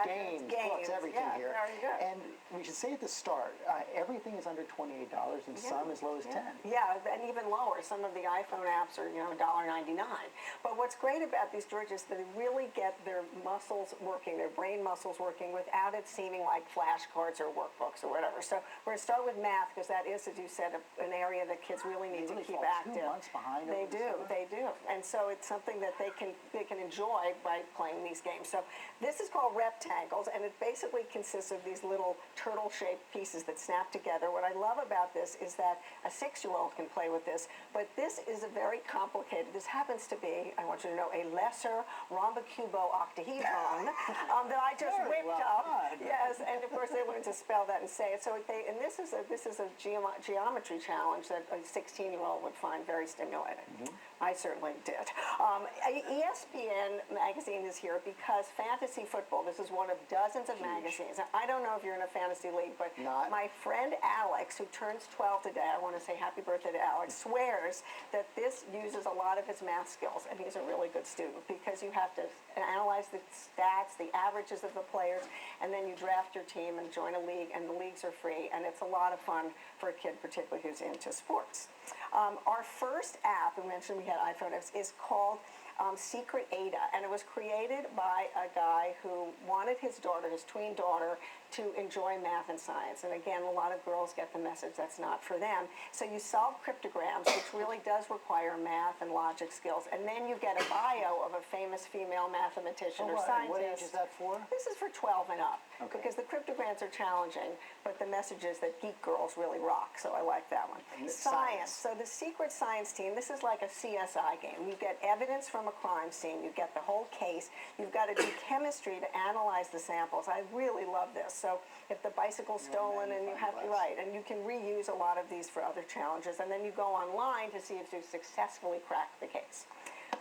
games, books, everything here. Very good. And we should say at the start, everything is under $28 and some as low as 10. Yeah, and even lower. Some of the iPhone apps are, $1.99. But what's great about these, George, is that they really get their muscles working, their brain muscles working, without it seeming like flashcards or workbooks or whatever. So we're going to start with math, because that is, as you said, an area that kids really need to keep active. 2 months behind. They do. And so it's something that they can enjoy by playing these games. So this is called Reptangles, and it basically consists of these little turtle-shaped pieces that snap together. What I love about this is that a 6-year-old can play with this, but this is a very complicated, this happens to be, I want you to know, a lesser rhombocubo octahedron that I just whipped up. Yes, and of course they learned to spell that and say it. So and this is a geometry challenge that a 16-year-old would find very stimulating. I certainly did. ESPN magazine is here because fantasy football, this is one of dozens of magazines. I don't know if you're in a fantasy league, but my friend Alex, who turns 12 today, I want to say happy birthday to Alex, swears that this uses a lot of his math skills, and he's a really good student, because you have to analyze the stats, the averages of the players, and then you draft your team and join a league, and the leagues are free, and it's a lot of fun for a kid, particularly who's into sports. Our first app, we mentioned we had iPhone apps, is called Secret Ada, and it was created by a guy who wanted his daughter, his tween daughter, to enjoy math and science. And again, a lot of girls get the message that's not for them. So you solve cryptograms, which really does require math and logic skills, and then you get a bio of a famous female mathematician or scientist. What age is that for? This is for 12 and up, because the cryptograms are challenging, but the message is that geek girls really rock, so I like that one. Science. So the Secret Science Team, this is like a CSI game. You get evidence from a crime scene, you get the whole case, you've got to do chemistry to analyze the samples. I really love this. So if the bicycle's stolen, and you have to, and you can reuse a lot of these for other challenges, and then you go online to see if you successfully cracked the case.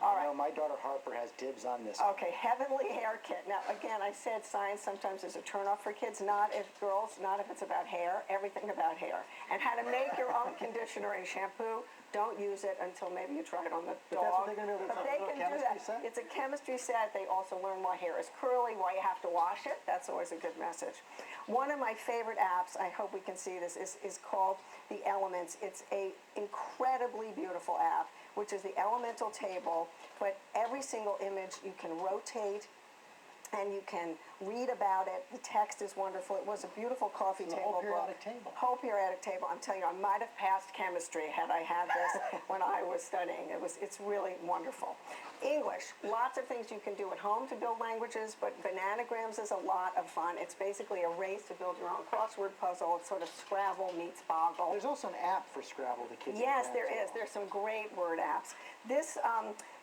All right. My daughter Harper has dibs on this. Okay, Heavenly Hair Kit. Now, again, I said science sometimes is a turnoff for kids, not if girls, not if it's about hair, everything about hair. And how to make your own conditioner and shampoo. Don't use it until maybe you try it on the dog. That's what they're going to do. But they can do that. Set? It's a chemistry set. They also learn why hair is curly, why you have to wash it. That's always a good message. One of my favorite apps, I hope we can see this, is called The Elements. It's a incredibly beautiful app, which is the elemental table, but every single image you can rotate, and you can read about it. The text is wonderful. It was a beautiful coffee table book. Whole periodic table. I'm telling you, I might have passed chemistry had I had this when I was studying. It's really wonderful. English, lots of things you can do at home to build languages, but Bananagrams is a lot of fun. It's basically a race to build your own crossword puzzle. It's sort of Scrabble meets Boggle. There's also an app for Scrabble the kids. Yes, there is. There's some great word apps. This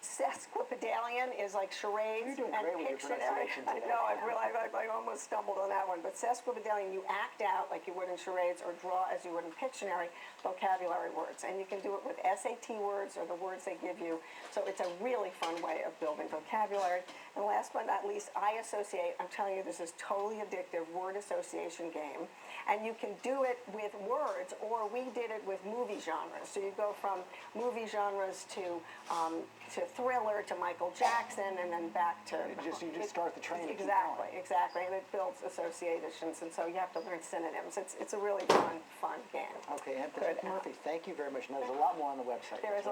Sesquipedalian is like charades and Pictionary. I know, I almost stumbled on that one. But Sesquipedalian, you act out like you would in charades, or draw as you would in Pictionary, vocabulary words. And you can do it with SAT words or the words they give you. So it's a really fun way of building vocabulary. And last but not least, I Associate. I'm telling you, this is totally addictive word association game. And you can do it with words, or we did it with movie genres. So you go from movie genres to thriller to Michael Jackson, and then back to... You just start the train. Exactly. And it builds associations, and so you have to learn synonyms. It's a really fun game. Okay, Anthony Murphy, thank you very much. Now, there's a lot more on the website. There is a